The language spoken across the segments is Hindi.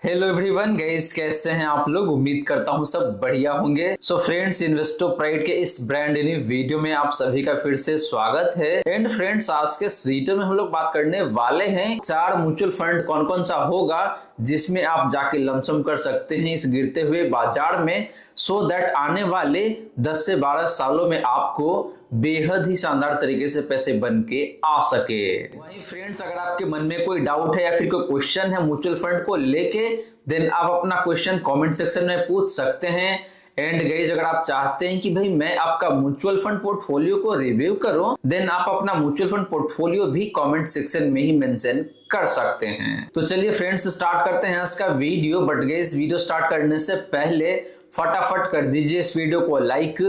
हेलो एवरीवन गाइस, कैसे हैं आप लोग। उम्मीद करता हूं सब बढ़िया होंगे। सो फ्रेंड्स, इन्वेस्टो प्राइड के इस ब्रांड न्यू वीडियो में आप सभी का फिर से स्वागत है। एंड फ्रेंड्स, आज के इस वीडियो में हम लोग बात करने वाले हैं 4 म्यूचुअल फंड कौन कौन सा होगा जिसमें आप जाके लमसम कर सकते हैं इस गिरते हुए बाजार में, सो दैट आने वाले 10 से 12 सालों में आपको बेहद ही शानदार तरीके से पैसे बन के आ सके। वहीं फ्रेंड्स, अगर आपके मन में कोई डाउट है या फिर कोई क्वेश्चन है म्यूचुअल फंड को लेके, देन आप अपना क्वेश्चन कमेंट सेक्शन में पूछ सकते हैं। एंड गाइस, अगर आप चाहते हैं कि भाई मैं आपका म्यूचुअल फंड पोर्टफोलियो को रिव्यू करूं, देन आप अपना म्यूचुअल फंड पोर्टफोलियो भी कमेंट सेक्शन में ही मेंशन कर सकते हैं। तो चलिए फ्रेंड्स, स्टार्ट करते हैं इसका video. But guys, video start करने से पहले फटाफट कर दीजिए इस वीडियो को लाइक।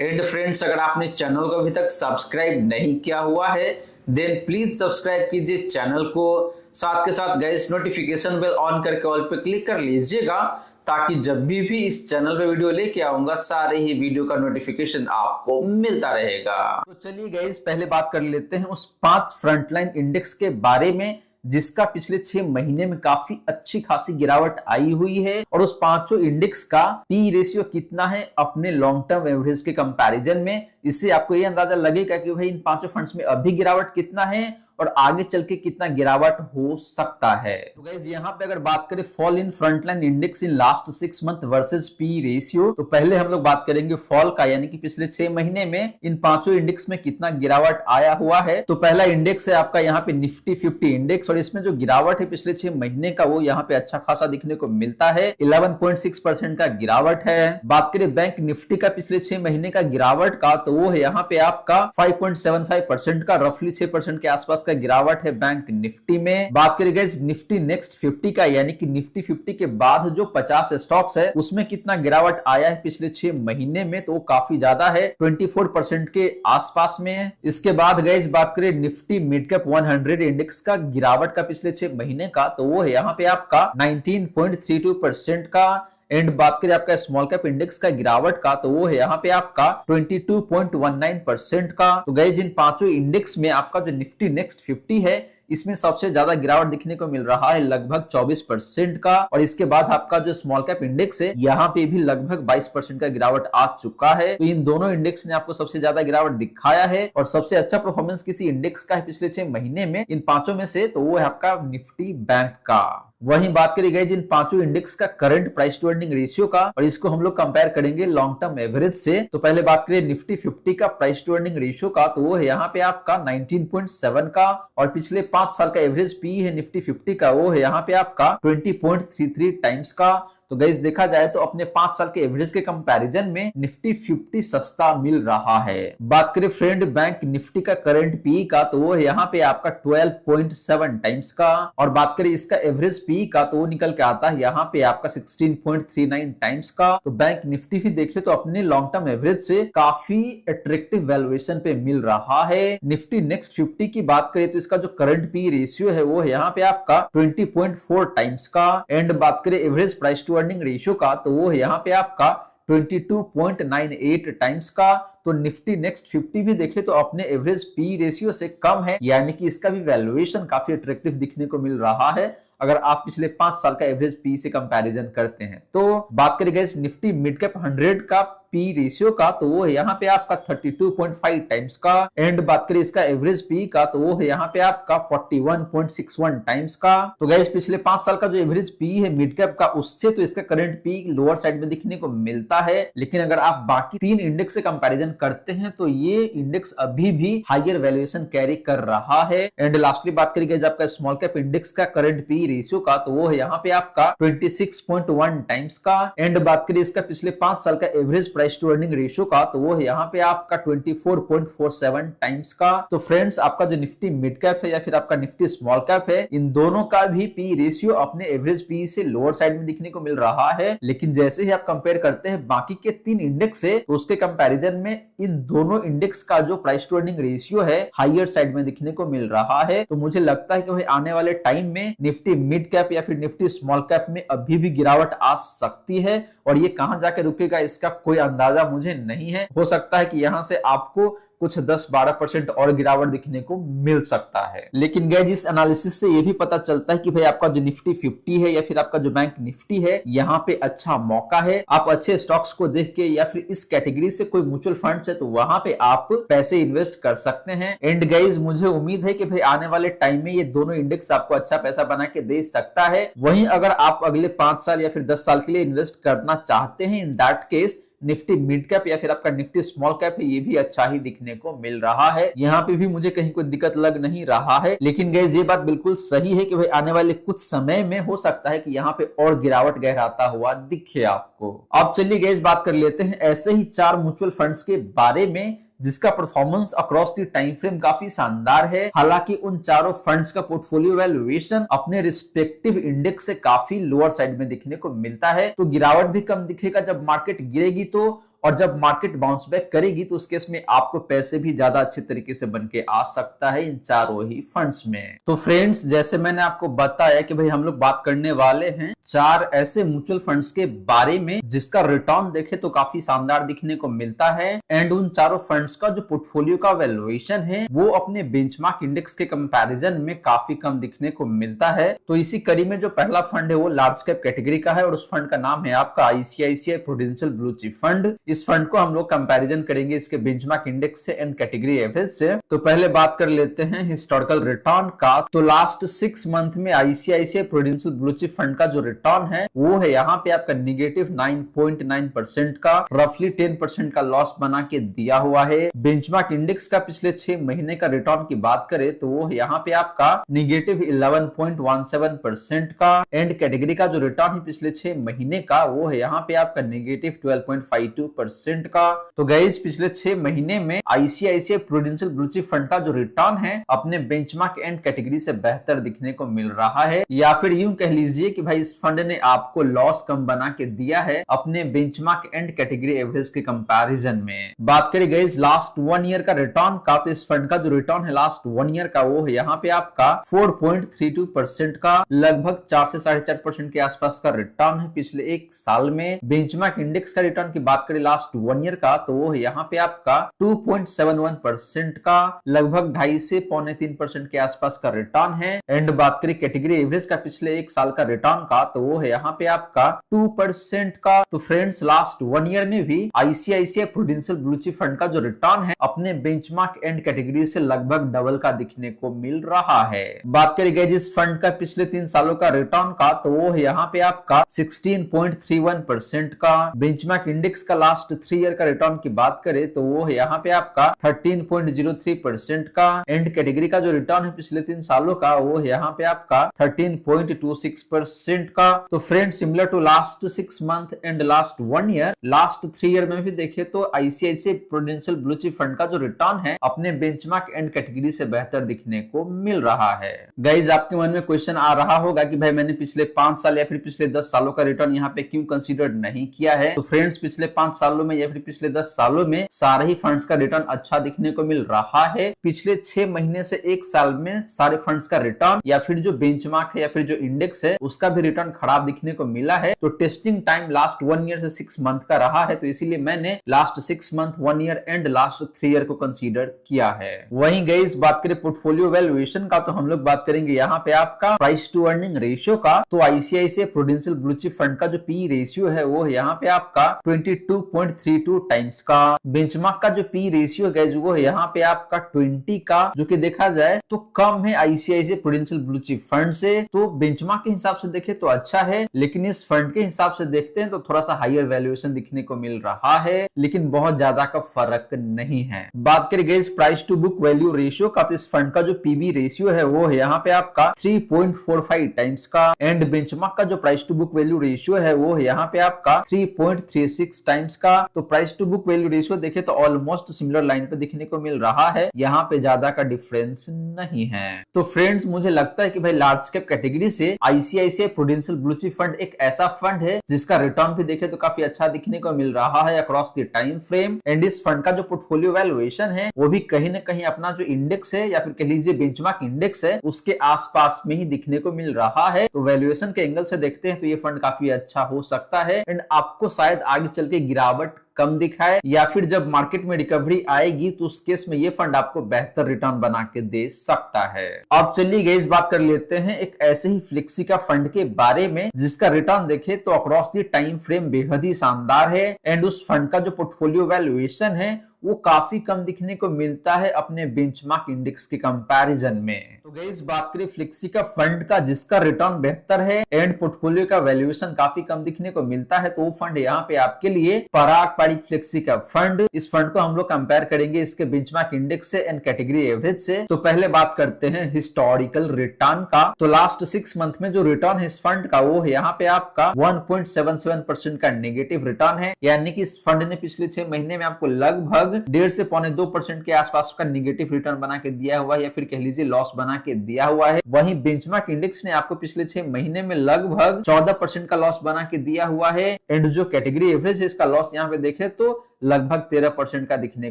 एंड फ्रेंड्स, अगर आपने चैनल को अभी तक सब्सक्राइब नहीं किया हुआ है, देन प्लीज सब्सक्राइब कीजिए चैनल को। साथ के साथ गाइस, नोटिफिकेशन बेल ऑन करके ऑल पे क्लिक कर लीजिएगा, ताकि जब भी इस चैनल पे वीडियो लेके आऊंगा, सारे ही वीडियो का नोटिफिकेशन आपको मिलता रहेगा। तो चलिए गाइस, पहले बात कर लेते हैं उस 5 फ्रंटलाइन इंडेक्स के बारे में जिसका पिछले 6 महीने में काफी अच्छी खासी गिरावट आई हुई है। और उस पांचों इंडेक्स का पी रेशियो कितना है अपने लॉन्ग टर्म एवरेज के कंपैरिजन में, इससे आपको ये अंदाजा लगेगा कि भाई इन पांचों फंड्स में अभी गिरावट कितना है और आगे चल के कितना गिरावट हो सकता है। तो गाइस, यहाँ पे अगर बात करें fall in frontline index in last 6 month versus P ratio, तो पहले हम लोग बात करेंगे फॉल का, यानी कि पिछले 6 महीने में इन पांचों इंडेक्स में कितना गिरावट आया हुआ है। तो पहला इंडेक्स है आपका यहाँ पे निफ्टी 50 इंडेक्स, और इसमें जो गिरावट है पिछले 6 महीने का, वो यहाँ पे अच्छा खासा दिखने को मिलता है। 11.6% का गिरावट है। बात करें बैंक निफ्टी का पिछले 6 महीने का गिरावट का, तो वो है यहाँ पे आपका 5.75% का, रफली 6% के आसपास का गिरावट है बैंक निफ्टी में। बात करें गाइस निफ्टी नेक्स्ट 50 का, यानी कि निफ्टी 50 के बाद जो 50 स्टॉक्स है, उसमें कितना गिरावट आया है पिछले 6 महीने में, तो काफी ज्यादा है, 24% के आसपास में है। इसके बाद गाइस बात करें निफ्टी मिड कैप 100 इंडेक्स का गिरावट का पिछले 6 महीने का, तो वो है यहाँ पे आपका 19.32% का। एंड बात करें आपका स्मॉल कैप इंडेक्स का गिरावट का, तो वो है यहाँ पे आपका 22.19% का। तो गाइस, इन पांचों इंडेक्स में आपका जो निफ्टी नेक्स्ट 50 है, इसमें सबसे ज्यादा गिरावट दिखने को मिल रहा है, लगभग 24% का। और इसके बाद आपका जो स्मॉल कैप इंडेक्स है, यहाँ पे भी लगभग 22% का गिरावट आ चुका है। तो इन दोनों इंडेक्स ने आपको सबसे ज्यादा गिरावट दिखाया है। और सबसे अच्छा परफॉर्मेंस किसी इंडेक्स का है पिछले 6 महीने में इन पांचों में से, तो वो है आपका निफ्टी बैंक का। वहीं बात करी गई जिन पांचों इंडेक्स का current price to earning ratio का, और इसको हम लोग कंपेयर करेंगे लॉन्ग टर्म एवरेज से। तो पहले बात करें निफ्टी 50 का प्राइस टू अर्निंग रेशियो का, तो वो है यहाँ पे आपका 19.7 का। और पिछले 5 साल का एवरेज पी है निफ्टी 50 का, वो है यहाँ पे आपका 20.33 टाइम्स का। तो गाइस, देखा जाए तो अपने 5 साल के एवरेज के कंपैरिजन में निफ्टी 50 सस्ता मिल रहा है। बात करें फ्रेंड बैंक निफ्टी का करंट पी का, तो वो है यहाँ पे आपका 12.7 टाइम्स का। और बात करें इसका एवरेज पी का, तो वो निकल के आता है यहाँ पे आपका 16.39 टाइम्स का। तो बैंक निफ्टी भी देखे तो अपने लॉन्ग टर्म एवरेज से काफी अट्रैक्टिव वैल्यूएशन पे मिल रहा है। निफ्टी नेक्स्ट 50 की बात करें तो इसका जो करंट पी रेशियो है, वो है यहाँ पे आपका 20.4 टाइम्स का। एंड बात करें average price to earning ratio का, तो वो है यहाँ पे आपका 22.98 टाइम्स का। तो निफ्टी नेक्स्ट 50 भी देखे तो अपने एवरेज पी रेशियो से कम है, यानी कि इसका भी वैल्यूएशन काफी अट्रैक्टिव दिखने को मिल रहा है अगर आप पिछले 5 साल का एवरेज पी से कंपैरिजन करते हैं। तो बात करें गाइस निफ्टी मिड कैप 100 का पी रेशियो का, तो वो है यहाँ पे आपका 32.5 टाइम्स का। एंड बात करें इसका एवरेज पी का, तो वो है यहाँ पे आपका 41.61 टाइम्स का। तो गाइस, पिछले 5 साल का जो एवरेज पी है मिड कैप का, उससे तो इसका करंट पी लोअर साइड में दिखने को मिलता है। लेकिन अगर आप बाकी 3 इंडेक्स से कंपैरिजन करते हैं, तो ये इंडेक्स अभी भी हायर वैल्यूएशन कैरी कर रहा है। एंड लास्टली बात करेंगे आपका स्मॉल कैप इंडेक्स का करंट पी रेशियो का, तो वो है यहाँ पे आपका 26.1 टाइम्स का। एंड बात करें इसका पिछले 5 साल का average price to earning ratio का, तो वो है यहाँ पे आपका 24.47 टाइम्स का। तो फ्रेंड्स, आपका जो निफ्टी मिड कैप है या फिर आपका निफ्टी स्मॉल कैप है, इन दोनों का भी पी रेशियो अपने एवरेज पी से लोअर साइड में दिखने को मिल रहा है। लेकिन जैसे ही आप कंपेयर करते हैं बाकी के 3 इंडेक्स से, तो उसके कंपैरिजन में इन दोनों इंडेक्स का जो प्राइस टू अर्निंग रेशियो है, हायर साइड में दिखने को मिल रहा है। तो मुझे लगता है कि भाई आने वाले टाइम में निफ्टी मिड कैप या फिर निफ्टी स्मॉल कैप में अभी भी गिरावट आ सकती है। और ये कहां जाकर रुकेगा, इसका कोई अंदाजा मुझे नहीं है, हो सकता है कि यहाँ से आपको कुछ 10-12% और गिरावट दिखने को मिल सकता है। लेकिन गाइस इस एनालिसिस से ये भी पता चलता है कि भाई आपका जो निफ्टी 50 है या फिर आपका जो बैंक निफ्टी है, यहाँ पे अच्छा मौका है। आप अच्छे स्टॉक्स को देख के या फिर इस कैटेगरी से कोई म्यूचुअल फंड्स है तो वहां पे आप पैसे इन्वेस्ट कर सकते हैं। एंड गाइस मुझे उम्मीद है कि भाई आने वाले टाइम में ये दोनों इंडेक्स आपको अच्छा पैसा बना के दे सकता है। वहीं अगर आप अगले 5 साल या फिर 10 साल के लिए इन्वेस्ट करना चाहते हैं, in that case Nifty mid cap या फिर आपका निफ्टी स्मॉल कैप है, ये भी अच्छा ही दिखने को मिल रहा है। यहाँ पे भी मुझे कहीं कोई दिक्कत लग नहीं रहा है। लेकिन गाइस ये बात बिल्कुल सही है कि भाई आने वाले कुछ समय में हो सकता है कि यहाँ पे और गिरावट गहराता हुआ दिखे आपको। अब चलिए गाइस बात कर लेते हैं ऐसे ही 4 म्यूचुअल फंड्स के बारे में जिसका performance across the time frame काफी शानदार है। हालांकि उन चारों फंड्स का पोर्टफोलियो वैल्यूएशन अपने रिस्पेक्टिव इंडेक्स से काफी लोअर साइड में दिखने को मिलता है। तो गिरावट भी कम दिखेगा जब मार्केट गिरेगी तो, और जब मार्केट बाउंस बैक करेगी तो उस केस में आपको पैसे भी ज्यादा अच्छे तरीके से बन के आ सकता है इन चारों ही फंड्स में। तो फ्रेंड्स जैसे मैंने आपको बताया कि भाई हम लोग बात करने वाले हैं 4 ऐसे म्यूचुअल फंड्स के बारे में जिसका रिटर्न देखे तो काफी शानदार दिखने को मिलता है। एंड उन चारों फंड्स का जो पोर्टफोलियो का वैल्यूएशन है वो अपने बेंचमार्क इंडेक्स के कंपैरिजन में काफी कम दिखने को मिलता है। तो इसी कड़ी में जो पहला फंड है वो लार्ज कैप कैटेगरी का है और उस फंड का नाम है आपका ICICI Prudential blue chip fund. इस फंड को हम लोग कंपैरिजन करेंगे इसके बेंचमार्क इंडेक्स से एंड कैटेगरी एवरेज से। तो पहले बात कर लेते हैं हिस्टोरिकल रिटर्न का। तो लास्ट 6 मंथ में ICICI Prudential blue chip fund का जो रिटर्न है वो है यहाँ पे आपका नेगेटिव 9.9% का, रफली 10% का लॉस बना के दिया हुआ है। बेंचमार्क इंडेक्स का पिछले 6 महीने का रिटर्न की बात करें तो वो यहाँ पे आपका नेगेटिव 11.17% का। एंड कैटेगरी का जो रिटर्न है पिछले 6 महीने का वो है यहाँ पे आपका नेगेटिव 12.52% का। तो गाइस पिछले 6 महीने में ICICI Prudential blue chip fund का जो रिटर्न है अपने बेंचमार्क एंड कैटेगरी से बेहतर दिखने को मिल रहा है, या फिर यूं कह लीजिए कि भाई इस फंड ने आपको लॉस कम बना के दिया है अपने बेंचमार्क एंड कैटेगरी एवरेज के कंपैरिजन में। बात करें गाइस लास्ट 1 ईयर का रिटर्न का, तो इस फंड का जो रिटर्न है लास्ट 1 ईयर का वो है यहाँ पे आपका 4.32% का, लगभग 4 से 4.5% के आसपास का रिटर्न है पिछले 1 साल में। बेंचमार्क इंडेक्स का रिटर्न की बात करें लास्ट 1 ईयर का तो वो है यहाँ पे आपका 2.71% का, लगभग 2.5 से 2.3% के आसपास का रिटर्न है। एंड बात करें कैटेगरी एवरेज का पिछले 1 साल का रिटर्न का तो वो है यहाँ पे आपका 2% का। तो फ्रेंड्स लास्ट 1 ईयर में भी ICICI Prudential blue chip fund का जो रिटर्न है अपने बेंचमार्क एंड कैटेगरी से लगभग डबल का दिखने को मिल रहा है। बात करें जिस फंड का पिछले 3 सालों का रिटर्न का तो वो है यहाँ पे आपका 16.31% का। बेंचमार्क इंडेक्स का लास्ट 3 ईयर का रिटर्न की बात करें तो वो है यहाँ पे आपका 13.03% का। एंड कैटेगरी का जो रिटर्न है पिछले 3 सालों का वो है यहाँ पे आपका 13.26% का। तो friend similar to last 6 month and last 1 year, last 3 year में भी देखे तो ICICI Prudential blue chip fund का जो रिटर्न है अपने बेंचमार्क एंड कैटेगरी से बेहतर दिखने को मिल रहा है। गाइज आपके मन में क्वेश्चन आ रहा होगा कि भाई मैंने पिछले 5 साल या फिर पिछले 10 सालों का रिटर्न यहाँ पे क्यों कंसीडर नहीं किया है। तो फ्रेंड्स पिछले 5 सालों में या फिर पिछले 10 सालों में सारे ही फंड्स का रिटर्न अच्छा दिखने को मिल रहा है। पिछले 6 महीने से 1 साल में सारे फंड्स का रिटर्न या फिर जो बेंचमार्क है या फिर जो इंडेक्स है उसका भी रिटर्न खराब दिखने को मिला है। तो टेस्टिंग टाइम लास्ट 1 ईयर से 6 मंथ का रहा है, तो इसीलिए मैंने last 6 month 1 year and last 3 year को कंसीडर किया है। वहीं गाइस बात करें पोर्टफोलियो वैल्यूएशन का तो हम लोग बात करेंगे यहाँ पे आपका प्राइस टू अर्निंग रेशियो का। तो ICICI Prudential blue chip fund का जो पी रेशियो है वो यहाँ पे आपका 22.32 टाइम्स का। बेंचमार्क का जो पी रेशियो है वो है यहाँ पे आपका 20 का, जो कि देखा जाए तो कम है ICICI Prudential blue chip fund से। तो बेंचमार्क के हिसाब से देखे तो अच्छा है, लेकिन इस फंड के हिसाब से देखते हैं तो थोड़ा सा हायर वैल्यूएशन दिखने को मिल रहा है, लेकिन बहुत ज्यादा का फर्क नहीं है। बात करें guys price to book value ratio का, तो इस फंड का जो पीबी रेशियो है वो है यहाँ पे आपका 3.45 टाइम्स का। एंड बेंचमार्क का जो price to book value ratio है वो है यहाँ पे आपका 3.36 टाइम्स का। तो price to book value ratio देखे तो ऑलमोस्ट सिमिलर लाइन पे दिखने को मिल रहा है, यहाँ पे ज्यादा का डिफरेंस नहीं है। तो फ्रेंड्स मुझे लगता है कि भाई लार्ज कैप कैटेगरी से ICICI Prudential blue chip fund एक ऐसा फंड है जिसका रिटर्न भी देखे तो काफी अच्छा दिखने को मिल रहा है across the time frame. And इस फंड का जो पोर्टफोलियो वैल्यूएशन है वो भी कहीं ना कहीं अपना जो इंडेक्स है या फिर कह लीजिए बेंचमार्क इंडेक्स है उसके आसपास में ही दिखने को मिल रहा है। तो वैल्यूएशन के एंगल से देखते हैं तो ये फंड काफी अच्छा हो सकता है एंड आपको शायद आगे चल के गिरावट कम दिखाए, या फिर जब मार्केट में रिकवरी आएगी तो उस केस में ये फंड आपको बेहतर रिटर्न बना के दे सकता है। अब चलिए गाइस बात कर लेते हैं एक ऐसे ही फ्लेक्सिका फंड के बारे में जिसका रिटर्न देखे तो अक्रॉस द टाइम फ्रेम बेहद ही शानदार है एंड उस फंड का जो पोर्टफोलियो वैल्यूएशन है वो काफी कम दिखने को मिलता है अपने बेंचमार्क इंडेक्स के कंपैरिजन में। तो गाइस बात करें फ्लेक्सिका फंड का जिसका रिटर्न बेहतर है एंड पोर्टफोलियो का वैल्यूएशन काफी कम दिखने को मिलता है, तो वो फंड यहाँ पे आपके लिए पराग पारिक फ्लेक्सिका फंड। इस फंड को हम लोग कंपेयर करेंगे इसके बेंचमार्क इंडेक्स से एंड कैटेगरी एवरेज से। तो पहले बात करते हैं हिस्टोरिकल रिटर्न का। तो लास्ट 6 मंथ में जो रिटर्न है इस फंड का वो यहाँ पे आपका 1.77% का नेगेटिव रिटर्न है, यानी कि इस फंड ने पिछले 6 महीने में आपको लगभग 1.5 से 1.25% के आसपास का नेगेटिव रिटर्न बना के दिया हुआ है, या फिर कह लीजिए लॉस बना के दिया हुआ है। वहीं बेंचमार्क इंडेक्स ने आपको पिछले 6 महीने में लगभग 14% का लॉस बना के दिया हुआ है एंड जो कैटेगरी एवरेज है इसका लॉस यहाँ पे देखें तो लगभग 13% का दिखने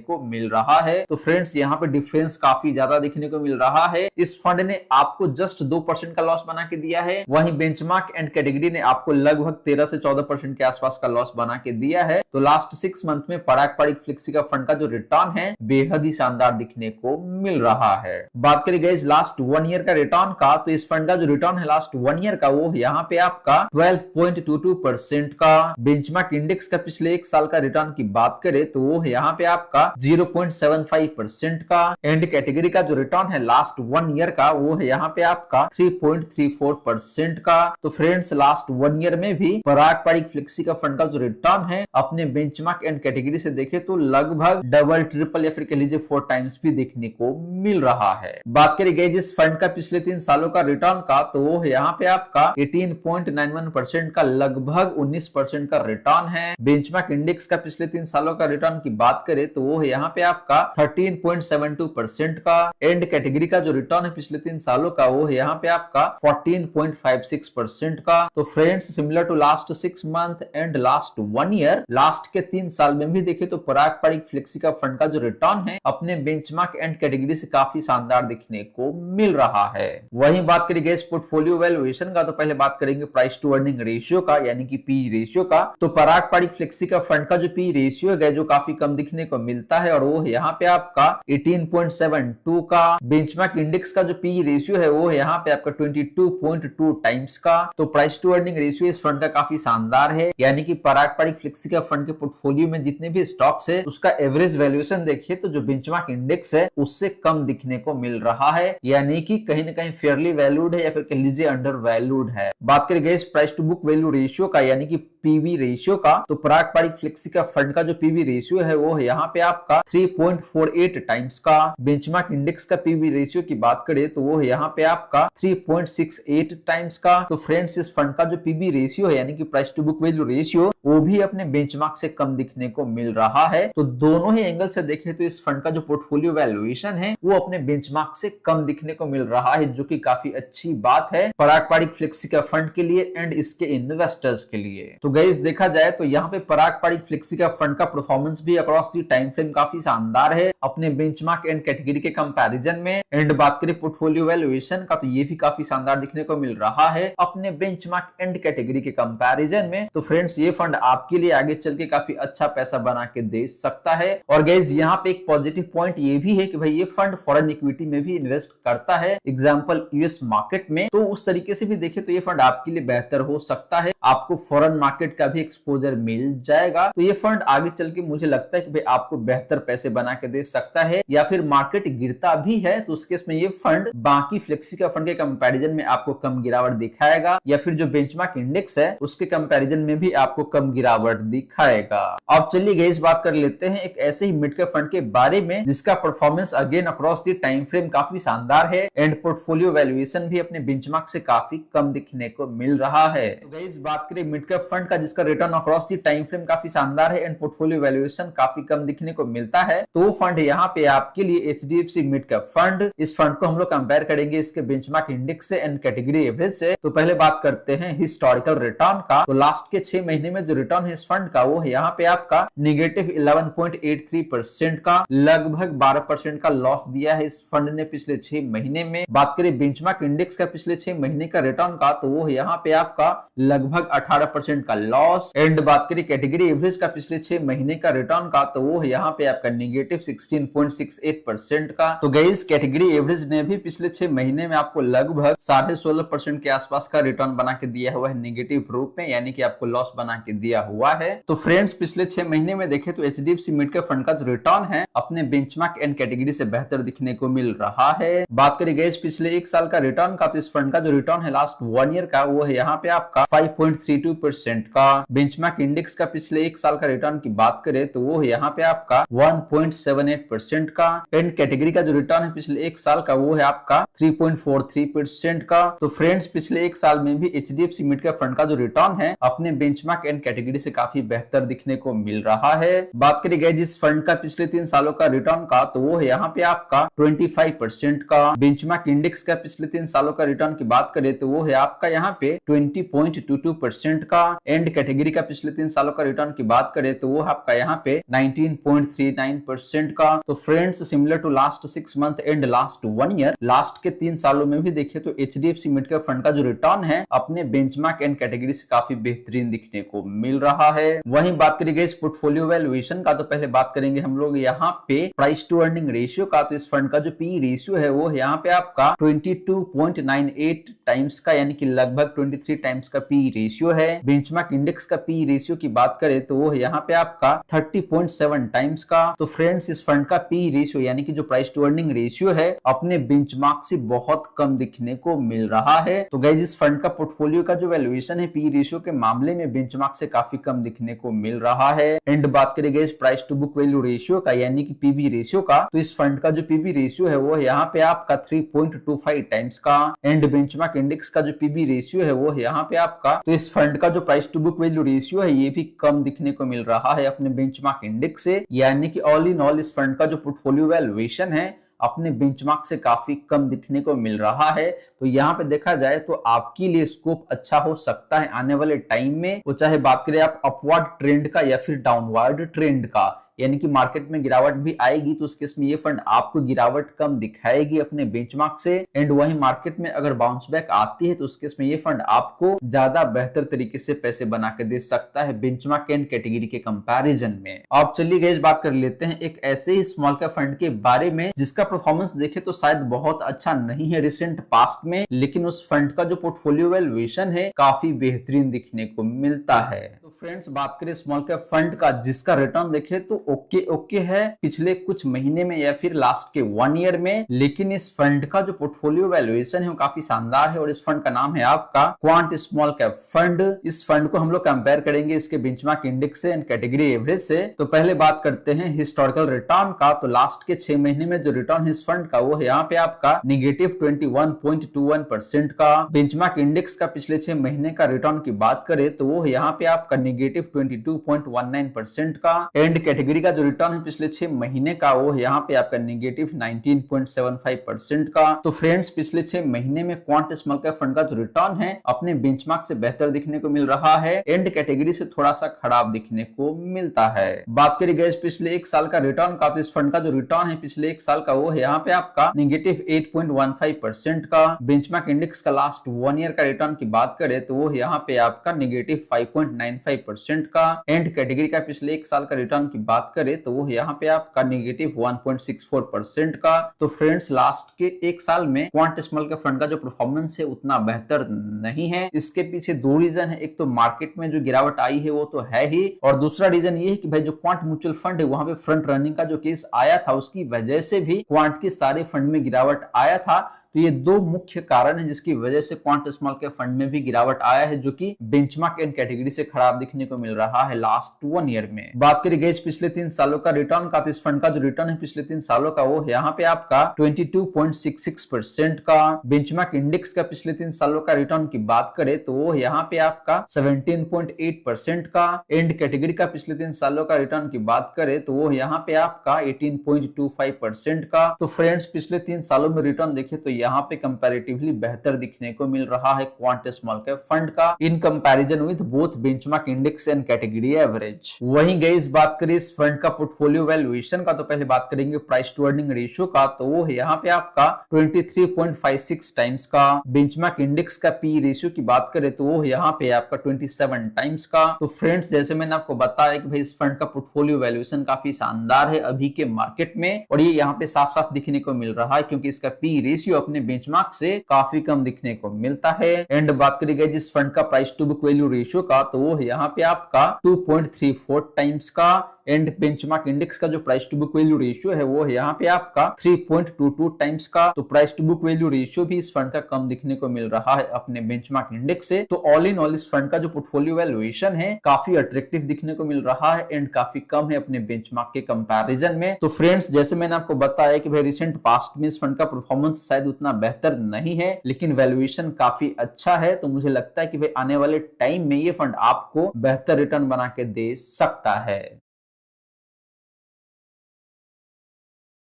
को मिल रहा है। तो फ्रेंड्स यहाँ पे डिफरेंस काफी ज्यादा दिखने को मिल रहा है। इस फंड ने आपको जस्ट 2% का लॉस बना के दिया है, वहीं बेंचमार्क एंड कैटेगरी ने आपको लगभग 13 से 14% के आसपास का लॉस बना के दिया है। तो लास्ट 6 मंथ में पराग पारिक फ्लेक्सिका फंड का जो रिटर्न है बेहद ही शानदार दिखने को मिल रहा है। बात करें गाइस लास्ट 1 ईयर का रिटर्न का, तो इस फंड का जो रिटर्न है लास्ट 1 ईयर का वो यहाँ पे आपका 12.22% का। बेंचमार्क इंडेक्स का पिछले 1 साल का रिटर्न की बात करें तो वो यहाँ पे आपका 0.75% का एंड कैटेगरी का जो रिटर्न है लास्ट 1 ईयर का वो है यहाँ पे आपका 3.34% का। तो फ्रेंड्स लास्ट 1 ईयर में भी पराग पारिक फ्लेक्सिका फंड का जो रिटर्न है अपने बेंचमार्क एंड कैटेगरी से देखे तो लगभग डबल ट्रिपल या फिर कह लीजिए 4 टाइम्स भी देखने को मिल रहा है। बात करें गई जिस फंड का पिछले 3 सालों का रिटर्न का, तो वो यहाँ पे आपका 18.91% का लगभग 19% का रिटर्न है। बेंचमार्क इंडेक्स का पिछले 3 सालों का रिटर्न की बात करें तो वो है यहाँ पे आपका 13.72% का एंड कैटेगरी का जो रिटर्न है पिछले 3 सालों का वो है यहाँ पे आपका 14.56% का। तो friends similar to last 6 month and last 1 year, last के 3 साल में भी देखे तो पराग पारिक फ्लेक्सिका फंड का जो रिटर्न है अपने बेंचमार्क एंड कैटेगरी से काफी शानदार दिखने को मिल रहा है। वहीं बात करेंगे इस पोर्टफोलियो वैल्यूएशन का, तो पहले बात करेंगे प्राइस टू अर्निंग रेशियो का यानी कि पी रेशियो का। तो पराग पारिक फ्लेक्सिका फंड का जो पी रेशियो है जो काफी कम दिखने को मिलता है और वो है यहाँ पे आपका 18.72 का। बेंचमार्क इंडेक्स का जो पी रेशियो है वो है यहाँ पे आपका 22.2 टाइम्स का। तो प्राइस टू अर्निंग रेशियो इस फंड का काफी शानदार है, यानी कि पराग पारिक फ्लेक्सिका फंड के पोर्टफोलियो में जितने भी स्टॉक्स है उसका एवरेज वैल्यूएशन देखिए तो जो बेंचमार्क इंडेक्स है उससे कम दिखने को मिल रहा है, यानी कि कहीं ना कहीं फेयरली वैल्यूड है या फिर कह लीजिए अंडर वैल्यूड है। बात करें guys price to book value ratio का यानी कि पीवी रेशियो का, तो पराग पारिक फ्लेक्सिका फंड का जो पीवी रेशियो है वो है यहाँ पे आपका 3.48 टाइम्स का। बेंचमार्क इंडेक्स का पीवी रेशियो की बात करें तो वो है यहाँ पे आपका 3.68 टाइम्स का। तो फ्रेंड्स इस फंड का जो पीवी रेशियो है यानी कि price to book value ratio वो भी अपने बेंचमार्क से कम दिखने को मिल रहा है। तो दोनों ही एंगल से देखें तो इस फंड का जो पोर्टफोलियो वैल्यूएशन है वो अपने बेंचमार्क से कम दिखने को मिल रहा है, जो कि काफी अच्छी बात है पराग पारिक फ्लेक्सिका फंड के लिए एंड इसके इन्वेस्टर्स के लिए। तो गाइस देखा जाए तो यहाँ पे पराग पारिक फ्लेक्सिका फंड का परफॉर्मेंस भी अक्रॉस दी टाइम फ्रेम काफी शानदार है अपने बेंचमार्क एंड कैटेगरी के कंपैरिजन में। एंड बात करें पोर्टफोलियो वैल्यूएशन का तो ये भी काफी शानदार दिखने को मिल रहा है अपने बेंचमार्क एंड कैटेगरी के कंपैरिजन में। तो फ्रेंड्स ये फंड आपके लिए आगे चल के काफी अच्छा पैसा बना के दे सकता है। और गाइस यहाँ पे एक पॉजिटिव पॉइंट ये भी है कि भाई ये फंड फॉरेन इक्विटी में भी इन्वेस्ट करता है, एग्जाम्पल यूएस मार्केट में। तो उस तरीके से भी देखे तो ये फंड आपके लिए बेहतर हो सकता है, आपको फॉरेन मार्केट का भी एक्सपोजर मिल जाएगा। तो ये फंड आगे चल के मुझे लगता है कि भाई आपको बेहतर पैसे बना के दे सकता है, या फिर मार्केट गिरता भी है तो उस केस में ये फंड बाकी फ्लेक्सिका फंड के कंपैरिजन में आपको कम गिरावट दिखाएगा, या फिर जो बेंचमार्क इंडेक्स है उसके कंपैरिजन में भी आपको कम गिरावट दिखाएगा। अब चलिए गाइस बात कर लेते हैं एक ऐसे ही मिड कैप फंड के बारे में जिसका performance again across the time frame काफी शानदार है एंड पोर्टफोलियो वैल्यूएशन भी अपने बेंचमार्क से काफी कम दिखने को मिल रहा है। तो गाइस बात करें मिड कैप फंड का जिसका return across the time frame काफी शानदार है एंड पोर्टफोलियो वैल्यूएशन काफी कम दिखने को मिलता है, तो वो फंड यहाँ पे आपके लिए एचडीएफसी मिड कैप फंड। इस फंड को हम लोग कंपेयर करेंगे इसके बेंचमार्क इंडेक्स से एंड कैटेगरी एवरेज से। तो पहले बात करते हैं हिस्टोरिकल रिटर्न का। तो लास्ट के 6 महीने में जो रिटर्न है इस फंड का वो है यहाँ पे आपका नेगेटिव 11.83% का, लगभग 12% का लॉस दिया है इस फंड ने पिछले 6 महीने में। बात करें बेंचमार्क इंडेक्स का पिछले 6 महीने का रिटर्न का तो वो है यहाँ पे आपका लगभग 18% का लॉस। एंड बात करें कैटेगरी एवरेज का पिछले 6 महीने महीने का रिटर्न का, तो वो है यहाँ पे आपका नेगेटिव 16.68% का। तो गाइस कैटेगरी एवरेज ने भी पिछले 6 महीने में आपको लगभग 16.5% के आसपास का रिटर्न बना के दिया हुआ है नेगेटिव रूप में, यानी कि आपको लॉस बना के दिया हुआ है। तो फ्रेंड्स पिछले 6 महीने में देखें तो एचडीएफसी मिड कैप फंड का जो रिटर्न है अपने बेंचमार्क एंड कैटेगरी से बेहतर दिखने को मिल रहा है। बात करें गाइस पिछले 1 साल का रिटर्न का, तो इस फंड का जो रिटर्न है लास्ट 1 ईयर का वो है यहाँ पे आपका 5.32% का। बेंचमार्क इंडेक्स का पिछले 1 साल का रिटर्न की बात करें तो वो है यहाँ पे आपका 1.78% का। एंड कैटेगरी का जो रिटर्न है पिछले 1 साल का वो है आपका 3.43% का। तो फ्रेंड्स पिछले 1 साल में भी एचडीएफसी मिड कैप फंड का जो रिटर्न है अपने बेंचमार्क एंड कैटेगरी से काफी बेहतर दिखने को मिल रहा है। बात करें गाइस जिस फंड का पिछले 3 सालों का रिटर्न का, तो वो है यहाँ पे आपका 25% का। बेंचमार्क इंडेक्स का पिछले 3 सालों का रिटर्न की बात करें तो वो है आपका यहाँ पे 20.22% का। एंड कैटेगरी का पिछले 3 सालों का रिटर्न की बात करें तो वो आपका यहाँ पे 19.39% का। तो friends similar to last 6 month and last 1 year, last के 3 सालों में भी देखिए तो एचडीएफसी मिड कैप फंड का जो रिटर्न है अपने बेंचमार्क एंड कैटेगरी से काफी बेहतरीन दिखने को मिल रहा है। वहीं बात करेंगे इस पोर्टफोलियो वैल्यूएशन का, तो पहले बात करेंगे हम लोग यहाँ पे प्राइस टू अर्निंग रेशियो का। तो इस फंड का जो पी रेशियो है वो यहाँ पे आपका 22.98 टाइम्स का, यानी कि लगभग 23 टाइम्स का पी रेशियो है। बेंचमार्क इंडेक्स का पी रेशियो की बात करें तो वो यहाँ पे आपका 30.7 टाइम्स का। तो फ्रेंड्स इस फंड का पी रेशियो यानी कि जो प्राइस टू अर्निंग रेशियो है अपने बेंचमार्क से बहुत कम दिखने को मिल रहा है। तो गाइस इस फंड का पोर्टफोलियो का जो वैल्यूएशन है पी रेशियो के मामले में बेंचमार्क से काफी कम दिखने को मिल रहा है। एंड बात करें guys price to book value ratio का, यानी कि पीबी रेशियो का, तो इस फंड का जो पीबी रेशियो है वो यहाँ पे आपका 3.25 टाइम्स का। एंड बेंचमार्क इंडेक्स का जो पीबी रेशियो है वो यहाँ पे आपका, तो इस फंड का जो price to book value ratio है ये भी कम दिखने को मिल रहा है अपने बेंचमार्क इंडेक्स से, यानी कि ऑल इन ऑल इस फंड का जो पोर्टफोलियो वैल्यूएशन है अपने बेंचमार्क से काफी कम दिखने को मिल रहा है। तो यहाँ पे देखा जाए तो आपके लिए स्कोप अच्छा हो सकता है आने वाले टाइम में, वो चाहे बात करें आप अपवर्ड ट्रेंड का या फिर डाउनवर्ड ट्रेंड का, यानी कि मार्केट में गिरावट भी आएगी तो उस केस में ये फंड आपको गिरावट कम दिखाएगी अपने बेंचमार्क से। एंड वही मार्केट में अगर बाउंस बैक आती है तो उस केस में ये फंड आपको ज्यादा बेहतर तरीके से पैसे बना के दे सकता है बेंचमार्क एंड कैटेगरी के कंपैरिजन में। अब चलिए गाइस बात कर लेते हैं एक ऐसे ही स्मॉल कैप फंड के बारे में जिसका परफॉर्मेंस देखे तो शायद बहुत अच्छा नहीं है रिसेंट पास्ट में, लेकिन उस फंड का जो पोर्टफोलियो वैल्यूएशन है काफी बेहतरीन दिखने को मिलता है। तो फ्रेंड्स बात करें स्मॉल कैप फंड का जिसका रिटर्न देखे तो ओके है पिछले कुछ महीने में या फिर लास्ट के 1 ईयर में, लेकिन इस फंड का जो पोर्टफोलियो वैल्यूएशन है वो काफी शानदार है और इस फंड का नाम है आपका क्वांट स्मॉल कैप फंड। इस फंड को हम लोग कंपेयर करेंगे इसके बेंचमार्क इंडेक्स से एंड कैटेगरी एवरेज से। तो पहले बात करते हैं हिस्टोरिकल रिटर्न का। तो लास्ट के 6 महीने में जो रिटर्न है इस फंड का वो है यहाँ पे आपका नेगेटिव 21.21% का। बेंचमार्क इंडेक्स का पिछले 6 महीने का रिटर्न की बात करें तो वो है यहाँ पे आपका नेगेटिव 22.19% का। एंड कैटेगरी का जो रिटर्न है पिछले 6 महीने का वो है यहाँ पे आपका नेगेटिव 19.75% का। तो फ्रेंड्स पिछले 6 महीने में क्वांट स्मॉल कैप फंड का जो रिटर्न है अपने बेंचमार्क से बेहतर दिखने को मिल रहा है, एंड कैटेगरी से थोड़ा सा खराब दिखने को मिलता है। बात करें गाइस पिछले 1 साल का रिटर्न का, तो इस फंड का जो रिटर्न है पिछले 1 साल का वो है यहाँ पे आपका नेगेटिव 8.15% का। बेंचमार्क इंडेक्स का लास्ट 1 ईयर का रिटर्न की बात करें तो वो यहाँ पे आपका नेगेटिव 5.95% का। एंड कैटेगरी का पिछले 1 साल का रिटर्न की बात करें तो वो यहाँ पे आपका नेगेटिव 1.64% का। तो फ्रेंड्स लास्ट के 1 साल में क्वांट स्मॉल कैप फंड का जो परफॉर्मेंस है उतना बेहतर नहीं है। इसके पीछे 2 रीजन है, एक तो मार्केट में जो गिरावट आई है वो तो है ही, और दूसरा रीजन ये है कि भाई जो क्वांट म्यूचुअल फंड है वहां पे फ्रंट रनिंग का जो केस आया था उसकी वजह से भी क्वांट के सारे फंड में गिरावट आया था। तो ये 2 मुख्य कारण है जिसकी वजह से क्वांट स्मॉल कैप फंड में भी गिरावट आया है, जो कि बेंचमार्क एंड कैटेगरी से खराब दिखने को मिल रहा है लास्ट 1 ईयर में। बात करें गाइस पिछले 3 सालों का रिटर्न का, तो इस फंड का जो रिटर्न है पिछले 3 सालों का वो यहाँ पे आपका 22.66% का। बेंचमार्क इंडेक्स का पिछले 3 सालों का रिटर्न की बात करें तो वो यहाँ पे आपका 17.8% का। एंड कैटेगरी का पिछले 3 सालों का रिटर्न की बात करें तो वो यहाँ पे आपका 18.25% का। तो फ्रेंड्स पिछले 3 सालों में रिटर्न देखे तो यहाँ पे कंपैरेटिवली बेहतर दिखने को मिल रहा है क्वांट स्मॉल कैप फंड का in comparison with both benchmark index and category average. वहीं गाइस बात करें इस फंड का पोर्टफोलियो वैल्यूएशन का, तो पहले बात करेंगे प्राइस टू अर्निंग रेशियो का, तो वो है यहाँ पे आपका 23.56 टाइम्स का। बेंचमार्क इंडेक्स का पी रेशियो की बात करें तो वो यहाँ पे आपका 27 टाइम्स का। तो फ्रेंड्स जैसे मैंने आपको बताया कि भाई इस फंड का पोर्टफोलियो वैल्यूएशन काफी शानदार है अभी के मार्केट में, और ये यहाँ पे साफ साफ दिखने को मिल रहा है क्योंकि इसका पी रेशियो अपने बेंचमार्क से काफी कम दिखने को मिलता है। एंड बात करेंगे जिस फंड का price to book value ratio का, तो वो है यहाँ पे आपका 2.34 टाइम्स का। एंड बेंचमार्क इंडेक्स का जो price to book value ratio है वो है यहाँ पे आपका 3.22 टाइम्स का। तो price to book value ratio भी इस फंड का कम दिखने को मिल रहा है अपने बेंचमार्क इंडेक्स से। तो ऑल इन ऑल इस फंड का जो पोर्टफोलियो वैल्यूएशन है काफी अट्रैक्टिव दिखने को मिल रहा है एंड काफी कम है अपने बेंचमार्क के कंपैरिजन में। तो फ्रेंड्स जैसे मैंने आपको बताया कि भाई रिसेंट पास्ट में इस फंड का परफॉर्मेंस शायद उतना बेहतर नहीं है, लेकिन वैल्यूएशन काफी अच्छा है। तो मुझे लगता है कि भाई आने वाले टाइम में ये फंड आपको बेहतर रिटर्न बना के दे सकता है।